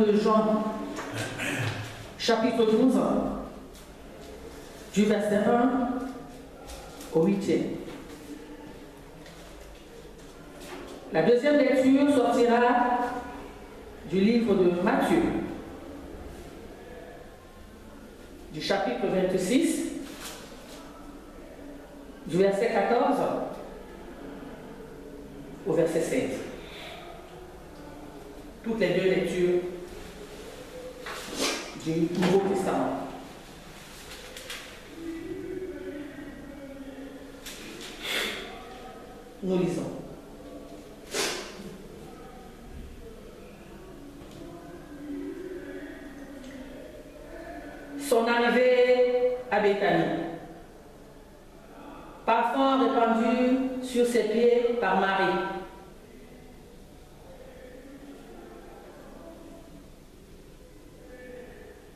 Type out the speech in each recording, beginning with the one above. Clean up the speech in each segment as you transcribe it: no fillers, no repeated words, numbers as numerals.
de Jean, chapitre 12, du verset 1 au 8e. La deuxième lecture sortira du livre de Matthieu, du chapitre 26, du verset 14 au verset 7. Toutes les deux lectures du Nouveau Testament. Nous lisons. Son arrivée à Béthanie. Parfum répandu sur ses pieds par Marie.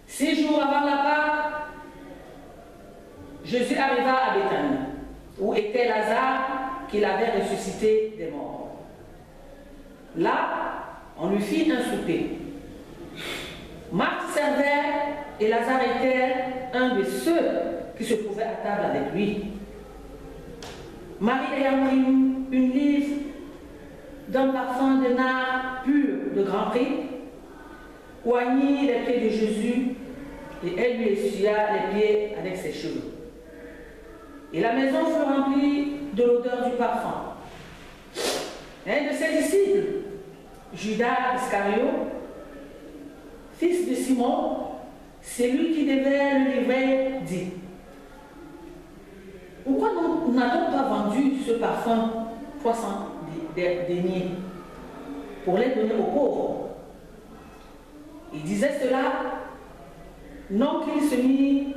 Six jours avant la Pâque, Jésus arriva à Béthanie, où était Lazare qu'il avait ressuscité des morts. Là, on lui fit un souper. Marthe servait et Lazare était un de ceux qui se trouvaient à table avec lui. Marie ayant pris une livre d'un parfum de nard pur de grand prix, oignit les pieds de Jésus et elle lui essuya les pieds avec ses cheveux. Et la maison fut remplie de l'odeur du parfum. Un de ses disciples, Judas Iscariote, fils de Simon, celui qui devait le livrer, dit: pourquoi nous n'avons pas vendu ce parfum 300 deniers pour les donner aux pauvres? Il disait cela non qu'il se mit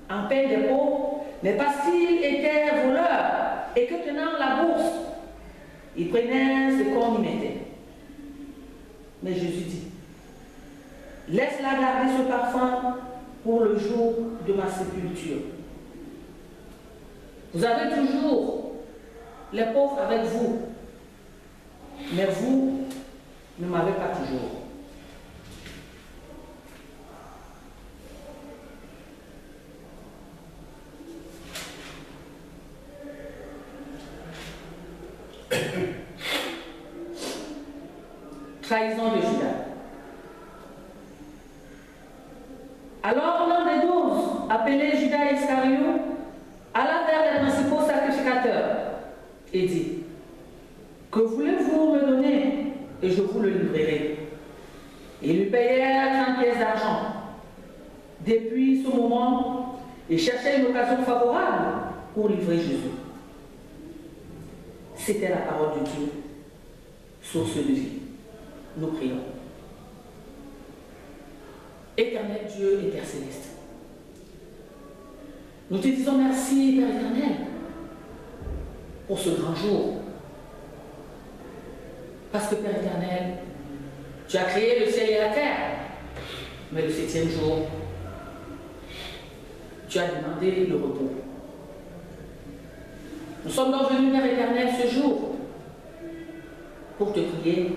en peine des pauvres, mais parce qu'il était voleur et que tenant la bourse, il prenait ce qu'on y mettait. Mais Jésus dit: laisse-la garder ce parfum pour le jour de ma sépulture. Vous avez toujours les pauvres avec vous, mais vous ne m'avez pas toujours. Trahison de Judas. Alors l'un des 12, appelé Judas Iscariote, alla vers les principaux sacrificateurs et dit: que voulez-vous me donner et je vous le livrerai? Ils lui payèrent 30 pièces d'argent. Depuis ce moment, il cherchait une occasion favorable pour livrer Jésus. C'était la parole de Dieu, source de vie. Nous prions. Éternel Dieu et Père Céleste, nous te disons merci, Père éternel, pour ce grand jour. Parce que, Père éternel, tu as créé le ciel et la terre, mais le 7e jour, tu as demandé le repos. Nous sommes donc venus, Père éternel, ce jour pour te prier,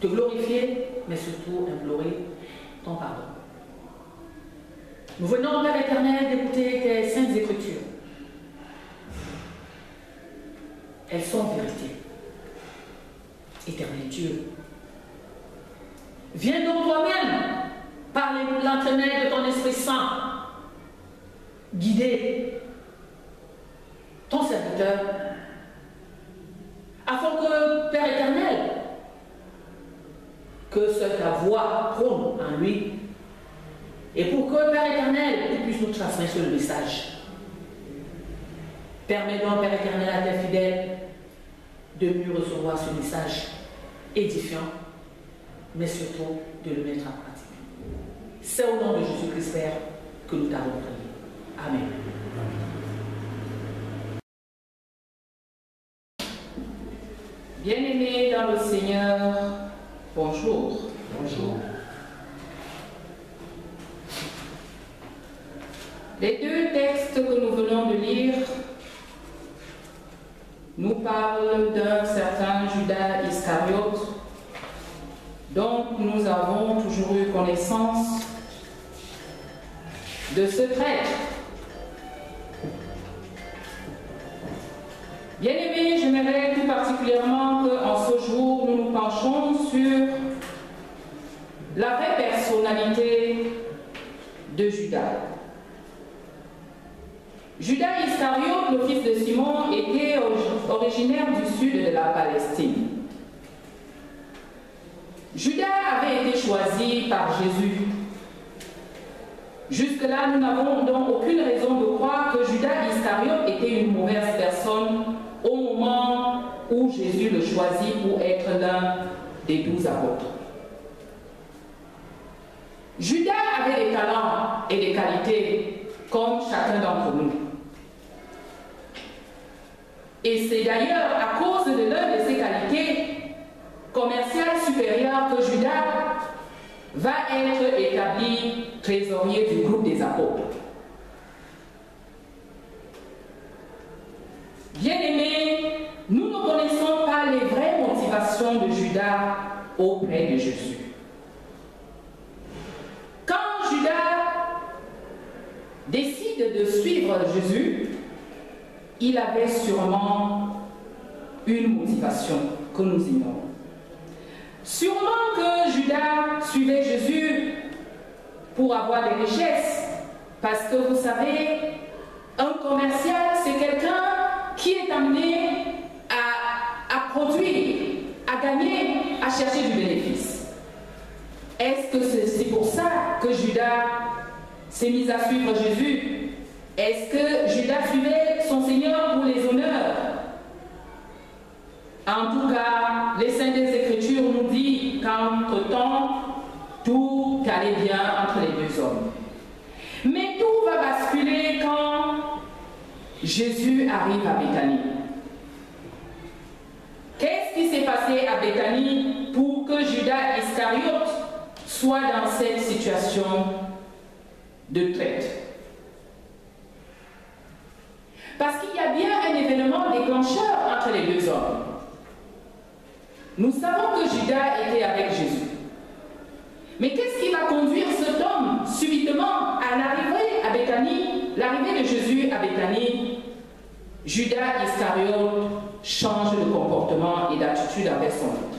te glorifier, mais surtout implorer ton pardon. Nous venons, Père éternel, d'écouter tes saintes écritures. Elles sont vérité. Éternel Dieu, viens donc toi-même, par l'entraînement de ton Esprit Saint, guider ton serviteur, afin que, Père éternel, que seule ta voix prône en lui, et pour que, Père éternel, il puisse nous transmettre le message. Permets donc, Père éternel, à tes fidèles de mieux recevoir ce message édifiant, mais surtout de le mettre en pratique. C'est au nom de Jésus-Christ, Père, que nous t'avons prié. Amen. Bien-aimés dans le Seigneur, bonjour. Bonjour. Les deux textes que nous venons de lire nous parlent d'un certain Judas Iscariote Donc nous avons toujours eu connaissance de ce traître. Bien-aimés, j'aimerais tout particulièrement qu'en ce jour, nous nous penchions sur la vraie personnalité de Judas. Judas Iscariote, le fils de Simon, était originaire du sud de la Palestine. Judas avait été choisi par Jésus. Jusque-là, nous n'avons donc aucune raison de croire que Judas Iscariote était une mauvaise personne au moment où Jésus le choisit pour être l'un des 12 apôtres. Judas avait des talents et des qualités comme chacun d'entre nous. Et c'est d'ailleurs à cause de l'une de ses qualités commerciales supérieures que Judas va être établi trésorier du groupe des apôtres. Bien-aimés, nous ne connaissons pas les vraies motivations de Judas auprès de Jésus. Quand Judas décide de suivre Jésus, il avait sûrement une motivation que nous ignorons. Sûrement que Judas suivait Jésus pour avoir des richesses, parce que vous savez, un commercial, c'est quelqu'un qui est amené à produire, à gagner, à chercher du bénéfice. Est-ce que c'est pour ça que Judas s'est mis à suivre Jésus? Est-ce que Judas suivait son Seigneur pour les honneurs? En tout cas, les Saintes Écritures nous disent qu'entre-temps, tout allait bien entre les deux hommes. Mais tout va basculer quand Jésus arrive à Béthanie. Qu'est-ce qui s'est passé à Béthanie pour que Judas Iscariote soit dans cette situation de traite? Parce qu'il y a bien un événement déclencheur entre les deux hommes. Nous savons que Judas était avec Jésus. Mais qu'est-ce qui va conduire cet homme subitement à l'arrivée à Béthanie, l'arrivée de Jésus à Béthanie? Judas Iscariote change de comportement et d'attitude avec son maître.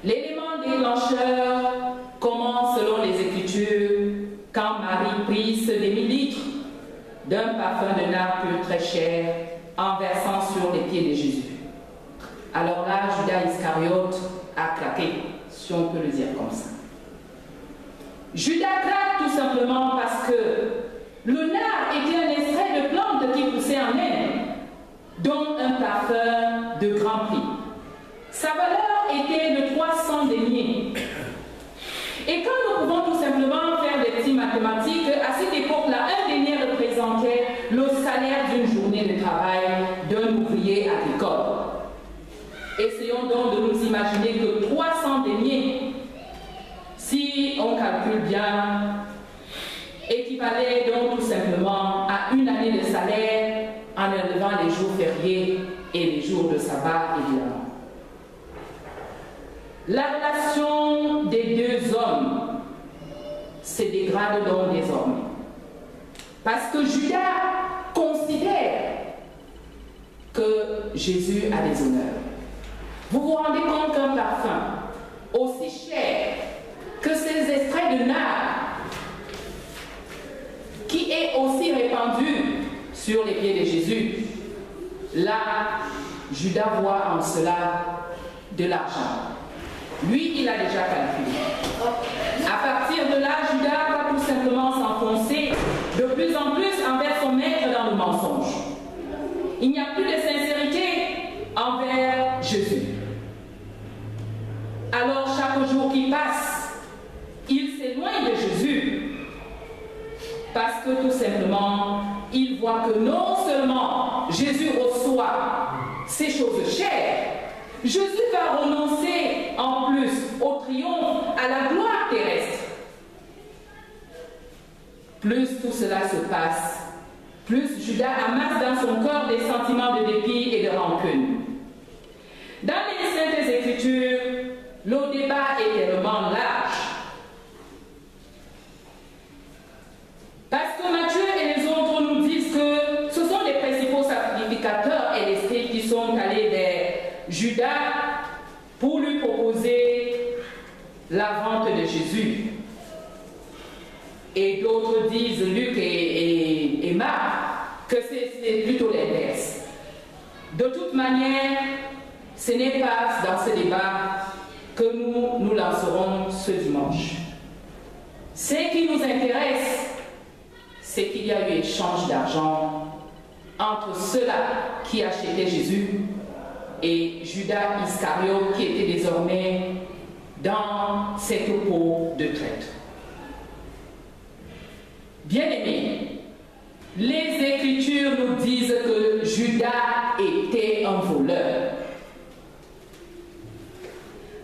L'élément déclencheur commence selon les Écritures quand Marie prise des millilitres d'un parfum de nard pur très cher en versant sur les pieds de Jésus. Alors là, Judas Iscariote a craqué, si on peut le dire comme ça. Judas craque tout simplement parce que le nard était un extrait de plante qui poussait en Inde, dont un parfum de grand prix. Sa valeur était de 300 deniers. Et quand nous pouvons tout simplement faire des petites mathématiques, à cette époque-là, un denier représentait le salaire d'une journée de travail d'un ouvrier agricole. Essayons donc de nous imaginer que 300 deniers, si on calcule bien, équivalait donc tout simplement à une année de salaire en enlevant les jours fériés et les jours de sabbat, évidemment. La relation des deux hommes se dégrade donc désormais. Parce que Judas considère que Jésus a des honneurs. Vous vous rendez compte qu'un parfum aussi cher que ces extraits de nard, qui est aussi répandu sur les pieds de Jésus, là, Judas voit en cela de l'argent. Lui, il a déjà calculé. À partir de là, Judas va tout simplement s'enfoncer de plus en plus envers son maître dans le mensonge. Il n'y a plus de sincérité envers Jésus. Alors, chaque jour qui passe, il s'éloigne de Jésus parce que tout simplement, il voit que non seulement Jésus reçoit ces choses chères, Jésus va renoncer en plus au triomphe, à la gloire terrestre. Plus tout cela se passe, plus Judas amasse dans son cœur des sentiments de dépit et de rancune. Dans les Saintes Écritures, pour lui proposer la vente de Jésus. Et d'autres disent, Luc et Marc, que c'est plutôt l'inverse. De toute manière, ce n'est pas dans ce débat que nous lancerons ce dimanche. Ce qui nous intéresse, c'est qu'il y a eu échange d'argent entre ceux-là qui achetaient Jésus et Judas Iscariote qui était désormais dans cette peau de traître. Bien-aimés, les Écritures nous disent que Judas était un voleur.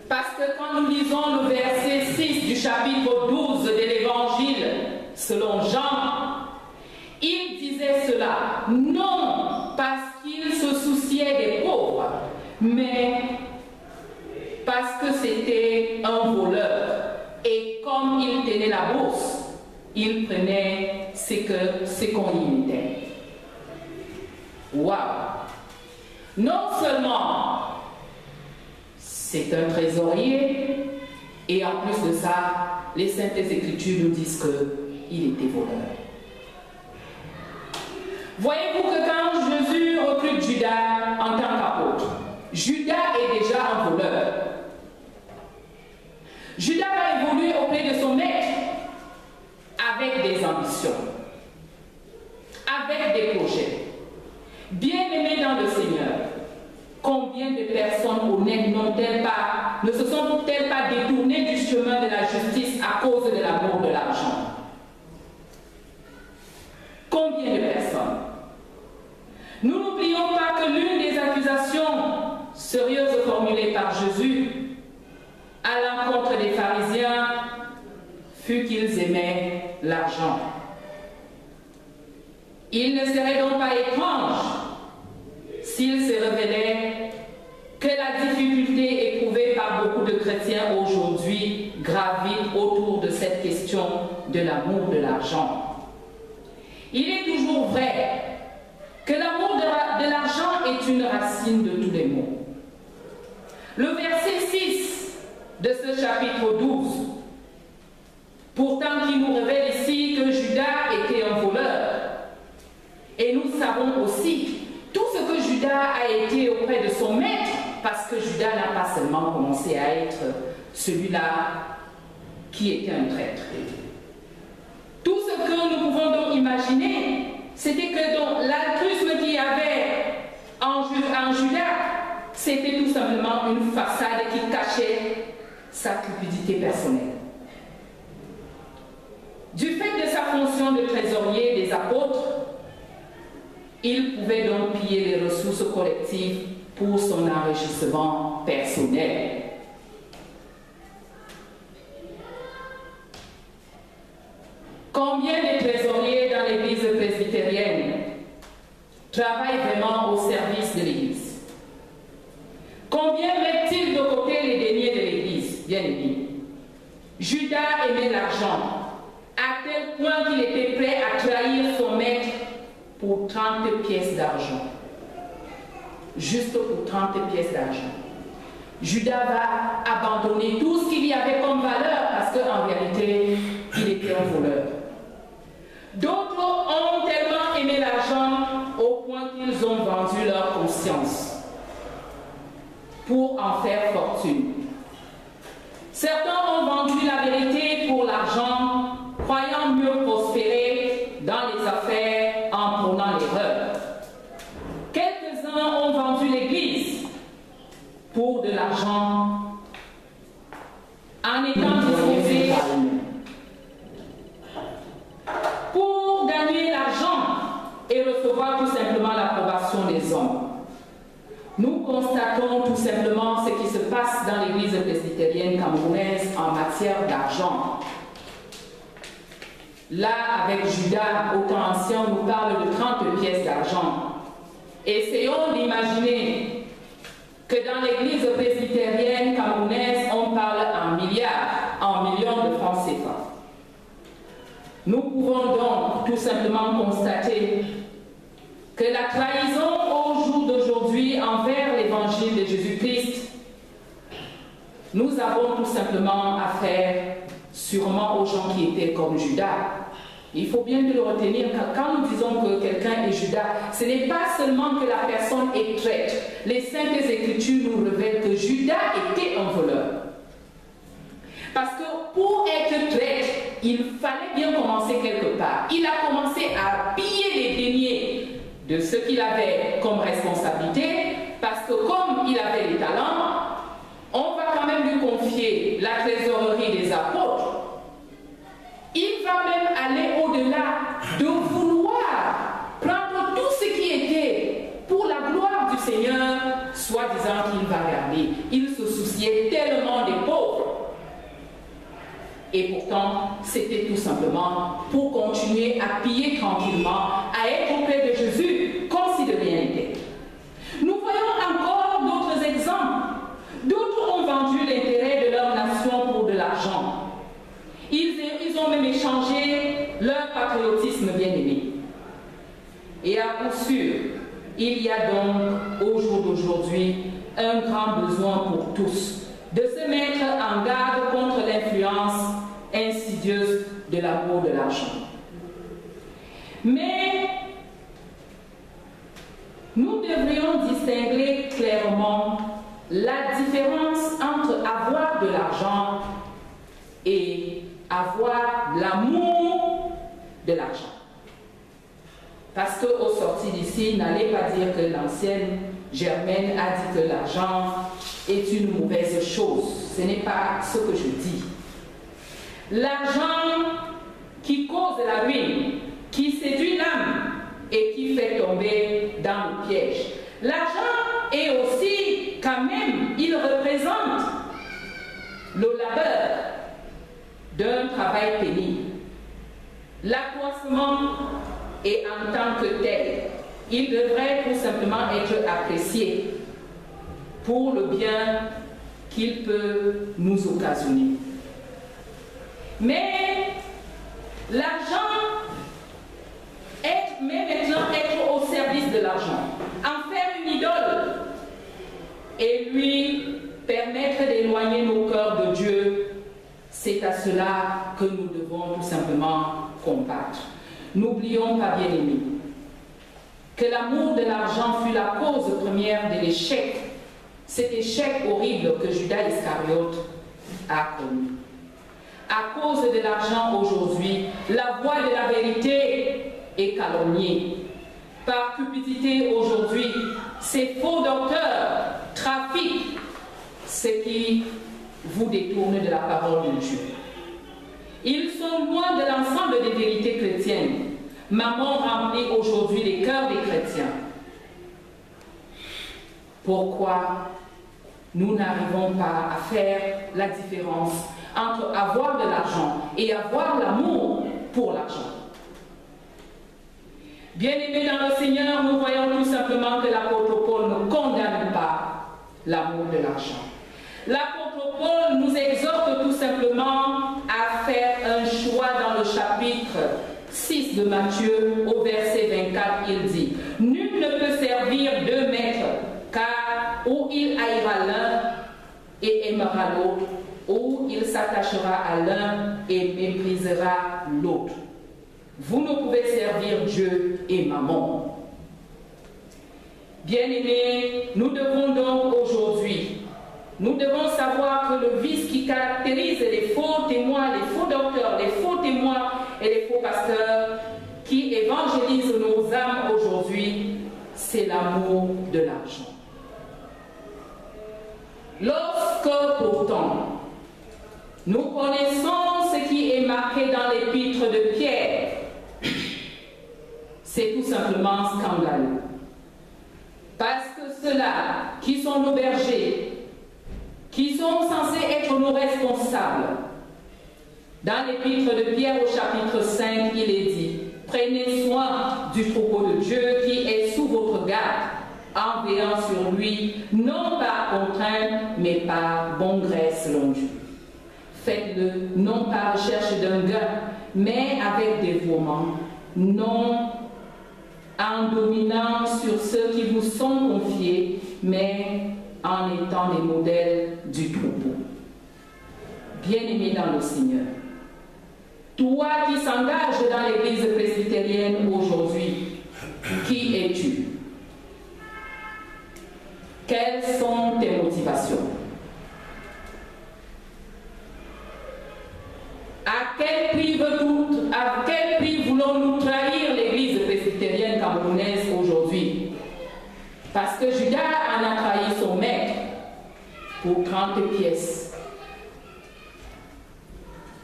Parce que quand nous lisons le verset 6 du chapitre 12 de l'Évangile selon Jean, il disait cela, non parce qu'il se souciait des pauvres, mais parce que c'était un voleur. Et comme il tenait la bourse, il prenait ce qu'on y mettait. Waouh! Non seulement c'est un trésorier, et en plus de ça, les Saintes Écritures nous disent qu'il était voleur. Voyez-vous que quand Jésus recrute Judas en tant qu'apôtre, Judas est déjà un voleur. Judas va évoluer auprès de son maître avec des ambitions, avec des projets. Bien-aimés dans le Seigneur, combien de personnes honnêtes ne se sont-elles pas détournées du chemin de la justice à cause de l'amour de l'argent? Combien de personnes? Nous n'oublions pas que l'une des accusations sérieuses formulées par Jésus à l'encontre des pharisiens fut qu'ils aimaient l'argent. Il ne serait donc pas étrange s'il se révélait que la difficulté éprouvée par beaucoup de chrétiens aujourd'hui gravite autour de cette question de l'amour de l'argent. Il est toujours vrai que l'amour de l'argent est une racine de tous les maux. Le verset 6 de ce chapitre 12, pourtant qui nous révèle ici que Judas était un voleur. Et nous savons aussi tout ce que Judas a été auprès de son maître, parce que Judas n'a pas seulement commencé à être celui-là qui était un traître. Tout ce que nous pouvons donc imaginer, c'était que donc l'altruisme qu'il y avait en Judas, c'était tout simplement une façade qui cachait sa cupidité personnelle. Du fait de sa fonction de trésorier des apôtres, il pouvait donc piller les ressources collectives pour son enrichissement personnel. Combien de trésoriers dans l'Église presbytérienne travaillent vraiment au service de l'Église? Combien mettent-ils de côté les deniers de l'Église? Bien aimé. Judas aimait l'argent, à tel point qu'il était prêt à trahir son maître pour 30 pièces d'argent. Juste pour 30 pièces d'argent. Judas va abandonner tout ce qu'il y avait comme valeur parce qu'en réalité, il était un voleur. D'autres ont tellement aimé l'argent au point qu'ils ont vendu leur conscience pour en faire fortune. Certains ont vendu la vérité pour l'argent, croyant mieux prospérer dans les affaires en prônant l'erreur. Quelques-uns ont vendu l'Église pour de l'argent en étant disposés pour gagner l'argent et recevoir tout simplement l'approbation des hommes. Nous constatons tout simplement ce qui se passe dans l'Église presbytérienne camerounaise en matière d'argent. Là, avec Judas, au temps ancien, on nous parle de 30 pièces d'argent. Essayons d'imaginer que dans l'Église presbytérienne camerounaise, on parle en milliards, en millions de francs CFA. Nous pouvons donc tout simplement constater que la trahison au jour d'aujourd'hui envers l'évangile de Jésus-Christ nous avons tout simplement affaire sûrement aux gens qui étaient comme Judas. Il faut bien le retenir, quand nous disons que quelqu'un est Judas, ce n'est pas seulement que la personne est traître. Les Saintes Écritures nous révèlent que Judas était un voleur. Parce que pour être traître, il fallait bien commencer quelque part. Il a commencé à piller les deniers de ce qu'il avait comme responsabilité, parce que comme il avait les talents, on va quand même lui confier la trésorerie des apôtres. Il va même aller au-delà de vouloir prendre tout ce qui était pour la gloire du Seigneur, soi-disant qu'il va garder. Il se souciait tellement des pauvres. Et pourtant, c'était tout simplement pour continuer à piller tranquillement, à être auprès de Jésus, comme si de rien n'était. Nous voyons encore d'autres exemples. D'autres ont vendu l'intérêt de leur nation pour de l'argent. Ils ont même échangé leur patriotisme bien-aimé. Et à coup sûr, il y a donc au jour d'aujourd'hui un grand besoin pour tous de se mettre en garde contre l'influence insidieuse de l'amour de l'argent. Mais nous devrions distinguer clairement la différence entre avoir de l'argent et avoir l'amour de l'argent. Parce qu'au sorti d'ici, n'allez pas dire que l'ancienne Germaine a dit que l'argent est une mauvaise chose. Ce n'est pas ce que je dis. L'argent qui cause la ruine, qui séduit l'âme et qui fait tomber dans le piège. L'argent est aussi, quand même, il représente le labeur d'un travail pénible. L'accroissement est en tant que tel, il devrait tout simplement être apprécié pour le bien qu'il peut nous occasionner. Mais l'argent, mais maintenant être au service de l'argent, en faire une idole et lui permettre d'éloigner nos cœurs de Dieu, c'est à cela que nous devons tout simplement combattre. N'oublions pas, bien-aimés, que l'amour de l'argent fut la cause première de l'échec, cet échec horrible que Judas Iscariote a connu. À cause de l'argent aujourd'hui, la voie de la vérité est calomniée. Par cupidité aujourd'hui, ces faux docteurs trafiquent ce qui vous détourne de la parole de Dieu. Ils sont loin de l'ensemble des vérités chrétiennes. Maman remplit aujourd'hui les cœurs des chrétiens. Pourquoi nous n'arrivons pas à faire la différence entre avoir de l'argent et avoir l'amour pour l'argent? Bien-aimés dans le Seigneur, nous voyons tout simplement que l'apôtre Paul ne condamne pas l'amour de l'argent. L'apôtre Paul nous exhorte tout simplement à faire un choix dans le chapitre 6 de Matthieu, au verset 24, il dit « Nul ne peut servir deux maîtres, car ou il haïra l'un et aimera l'autre, ou il s'attachera à l'un et méprisera l'autre. Vous ne pouvez servir Dieu et Mammon. » Bien-aimés, nous devons donc aujourd'hui, nous devons savoir que le vice qui caractérise les faux témoins, les faux docteurs, les faux témoins et les faux pasteurs qui évangélisent nos âmes aujourd'hui, c'est l'amour de l'argent. Lorsque pourtant nous connaissons ce qui est marqué dans l'épître de Pierre, c'est tout simplement scandaleux. Parce que ceux-là qui sont nos bergers, qui sont censés être nos responsables, dans l'épître de Pierre au chapitre 5, il est dit « Prenez soin du troupeau de Dieu qui est sous votre garde, en veillant sur lui, non par contrainte, mais par bon gré selon Dieu. Faites-le non par recherche d'un gain, mais avec dévouement, non en dominant sur ceux qui vous sont confiés, mais en étant des modèles du troupeau. » bien-aimé dans le Seigneur, toi qui s'engages dans l'église presbytérienne aujourd'hui, qui es-tu? Quelles sont tes motivations? À quel prix voulons-nous trahir l'église presbytérienne camerounaise aujourd'hui? Parce que Judas en a trahi son maître pour 30 pièces.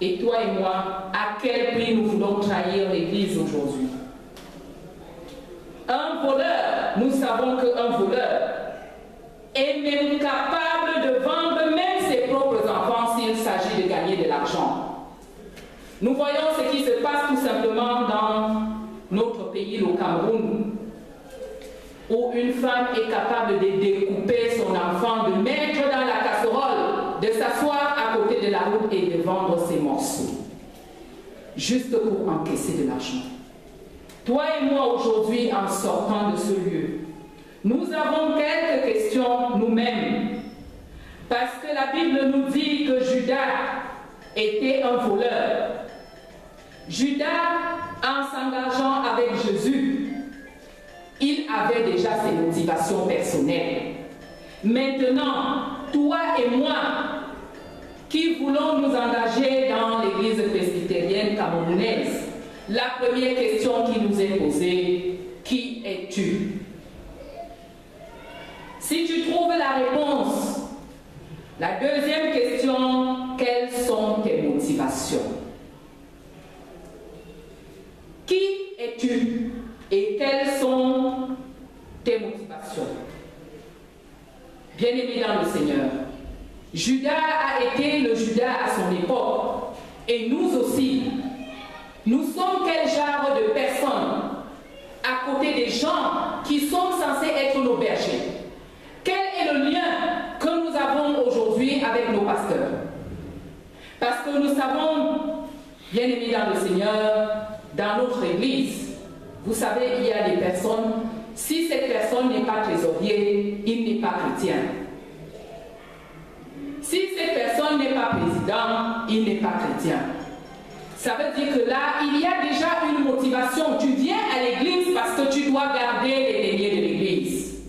Et toi et moi, à quel prix nous voulons trahir l'église aujourd'hui? Un voleur, nous savons qu'un voleur est même capable de vendre même ses propres enfants s'il s'agit de gagner de l'argent. Nous voyons ce qui se passe tout simplement dans notre pays, le Cameroun, où une femme est capable de découper son enfant, de mettre dans la casserole, de s'asseoir à côté de la route et de vendre ses morceaux, juste pour encaisser de l'argent. Toi et moi aujourd'hui, en sortant de ce lieu, nous avons quelques questions nous-mêmes, parce que la Bible nous dit que Judas était un voleur. Judas, en s'engageant avec Jésus, il avait déjà ses motivations personnelles. Maintenant, toi et moi, qui voulons nous engager dans l'église presbytérienne camerounaise, la première question qui nous est posée, qui es-tu? Si tu trouves la réponse, la deuxième question, quelles sont tes motivations? Qui es-tu et quelles sont tes motivations? Bien-aimé dans le Seigneur, Judas a été le Judas à son époque, et nous aussi. Nous sommes quel genre de personnes à côté des gens qui sont censés être nos bergers? Quel est le lien que nous avons aujourd'hui avec nos pasteurs? Parce que nous savons, bien-aimés dans le Seigneur, dans notre église, vous savez, il y a des personnes, si cette personne n'est pas trésorier, il n'est pas chrétien. Si cette personne n'est pas président, il n'est pas chrétien. Ça veut dire que là, il y a déjà une motivation. Tu viens à l'église parce que tu dois garder les deniers de l'église.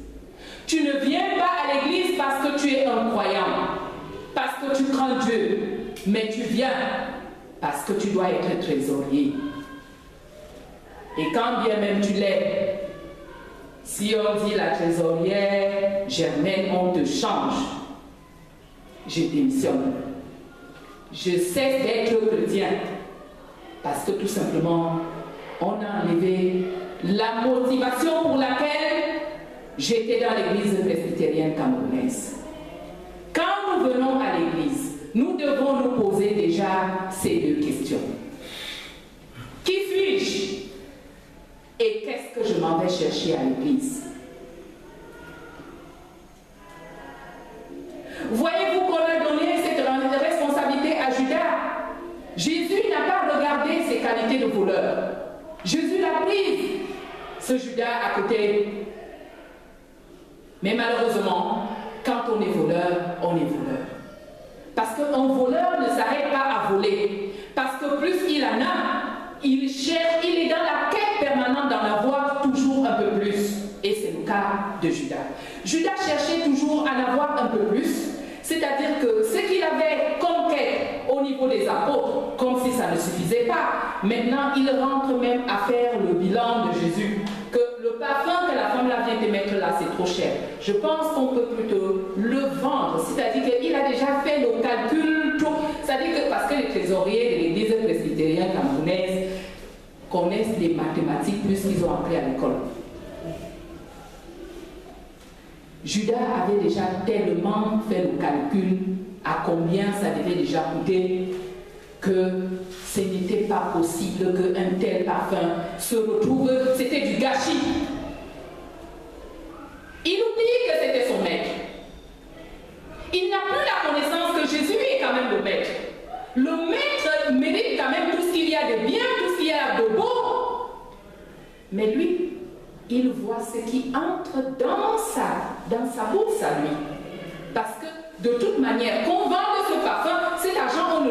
Tu ne viens pas à l'église parce que tu es un croyant, parce que tu crains Dieu, mais tu viens parce que tu dois être trésorier. Et quand bien même tu l'es, si on dit la trésorière Germaine, on te change, je démissionne. Je cesse d'être chrétien parce que tout simplement, on a enlevé la motivation pour laquelle j'étais dans l'église presbytérienne camerounaise. Quand nous venons à l'église, nous devons nous poser déjà ces deux questions. Qui suis-je? Et qu'est-ce que je m'en vais chercher à l'église? Voyez-vous qu'on a donné cette responsabilité à Judas. Jésus n'a pas regardé ses qualités de voleur. Jésus l'a pris, ce Judas à côté. Mais malheureusement, quand on est voleur, on est voleur. Parce qu'un voleur ne s'arrête pas à voler. Parce que plus il en a, il cherche, il est dans la quête permanente d'en avoir toujours un peu plus. Et c'est le cas de Judas. Judas cherchait toujours à en avoir un peu plus. C'est-à-dire que ce qu'il avait comme quête au niveau des apôtres, comme si ça ne suffisait pas, maintenant il rentre même à faire le bilan de Jésus. Que le parfum que la femme là vient de mettre là, c'est trop cher. Je pense qu'on peut plutôt le vendre. C'est-à-dire qu'il a déjà fait le calcul. C'est-à-dire que parce que les trésoriers de l'église presbytérienne camerounaise connaissent les mathématiques plus qu'ils ont appris à l'école. Judas avait déjà tellement fait le calcul à combien ça devait déjà coûter que ce n'était pas possible qu'un tel parfum se retrouve. C'était du gâchis. Il oublie que c'était son maître. Il n'a plus la connaissance que Jésus est quand même le maître. Le maître mérite quand même tout ce qu'il y a de bien, tout ce qu'il y a de beau. Mais lui, il voit ce qui entre dans sa bourse à lui. Parce que de toute manière, qu'on vende ce parfum, cet argent, on ne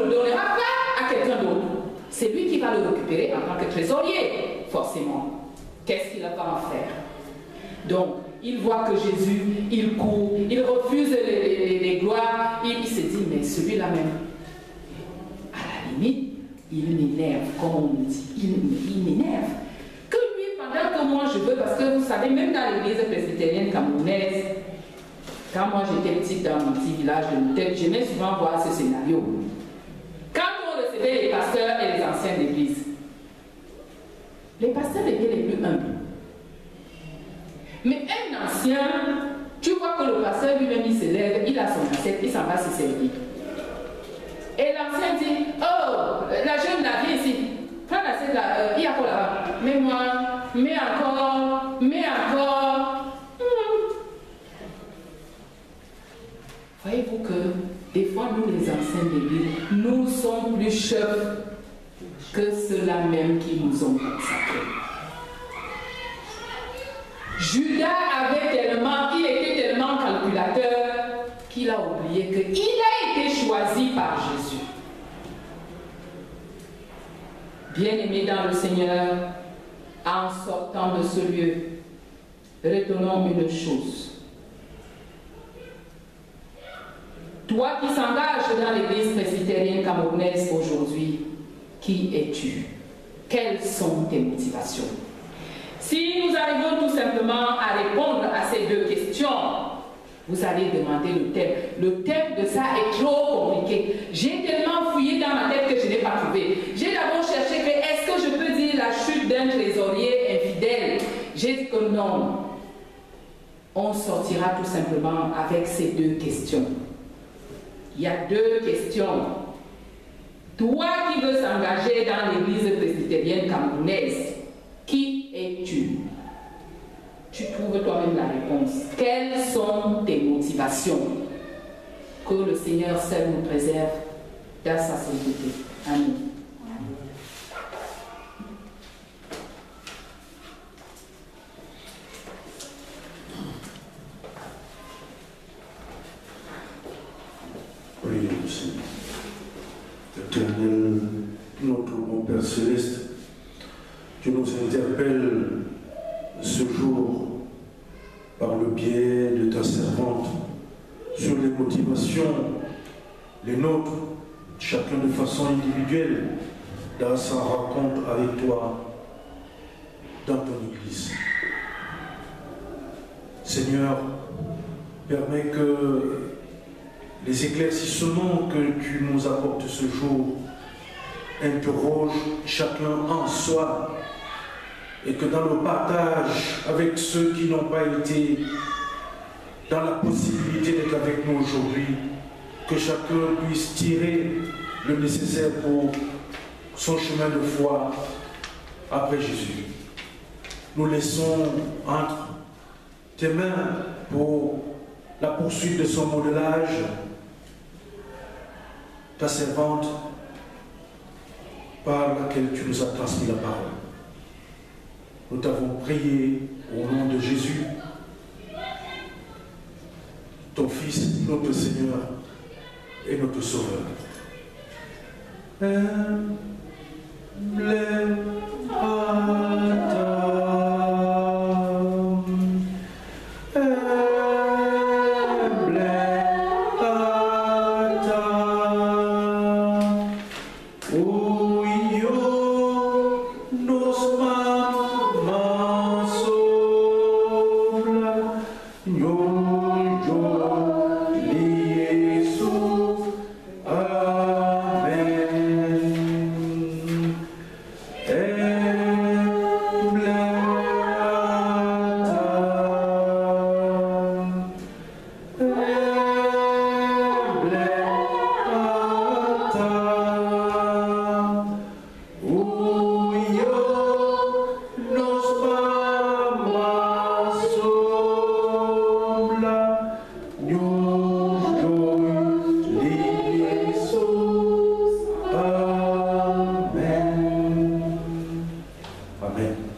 c'est lui qui va le récupérer en tant que trésorier, forcément. Qu'est-ce qu'il va en faire? Donc, il voit que Jésus, il court, il refuse les gloires, il se dit, mais celui-là même, à la limite, il m'énerve, comme on dit, il m'énerve. Que lui, pendant que moi je veux, parce que vous savez, même dans l'église presbytérienne camerounaise, quand moi j'étais petite dans mon petit village de Moutet, j'aimais souvent voir ce scénario. Quand on recevait les pasteurs et les anciens d'église, les pasteurs étaient les plus humbles. Mais un ancien, tu vois que le pasteur lui-même il se lève, il a son assiette, il s'en va se servir. Et l'ancien dit, oh, la jeune là, viens ici, prends l'assiette là, il y a quoi là-bas? Mets-moi, mets encore, mets encore. Voyez-vous que des fois, nous les anciens d'église, nous sommes plus chefs que ceux-là même qui nous ont consacrés. Judas il était tellement calculateur qu'il a oublié qu'il a été choisi par Jésus. Bien-aimés dans le Seigneur, en sortant de ce lieu, retenons une chose. Toi qui s'engages dans l'église presbytérienne camerounaise aujourd'hui, qui es-tu? Quelles sont tes motivations? Si nous arrivons tout simplement à répondre à ces deux questions, vous allez demander le thème. Le thème de ça est trop compliqué. J'ai tellement fouillé dans ma tête que je n'ai pas trouvé. J'ai d'abord cherché que est-ce que je peux dire la chute d'un trésorier infidèle? J'ai dit que non. On sortira tout simplement avec ces deux questions. Il y a deux questions. Toi qui veux s'engager dans l'église presbytérienne camerounaise, qui es-tu? Tu trouves toi-même la réponse. Quelles sont tes motivations? Que le Seigneur seul nous préserve dans sa sainteté. Amen. Prions le Seigneur. Éternel, notre bon Père Céleste, tu nous interpelles ce jour par le biais de ta servante sur les motivations, les nôtres, chacun de façon individuelle, dans sa rencontre avec toi dans ton Église. Seigneur, permets que les éclaircissements que tu nous apportes ce jour interrogent chacun en soi, et que dans le partage avec ceux qui n'ont pas été dans la possibilité d'être avec nous aujourd'hui, que chacun puisse tirer le nécessaire pour son chemin de foi après Jésus. Nous laissons entre tes mains pour la poursuite de son modelage ta servante par laquelle tu nous as transmis la parole. Nous t'avons prié au nom de Jésus, ton Fils, notre Seigneur et notre Sauveur. Amen.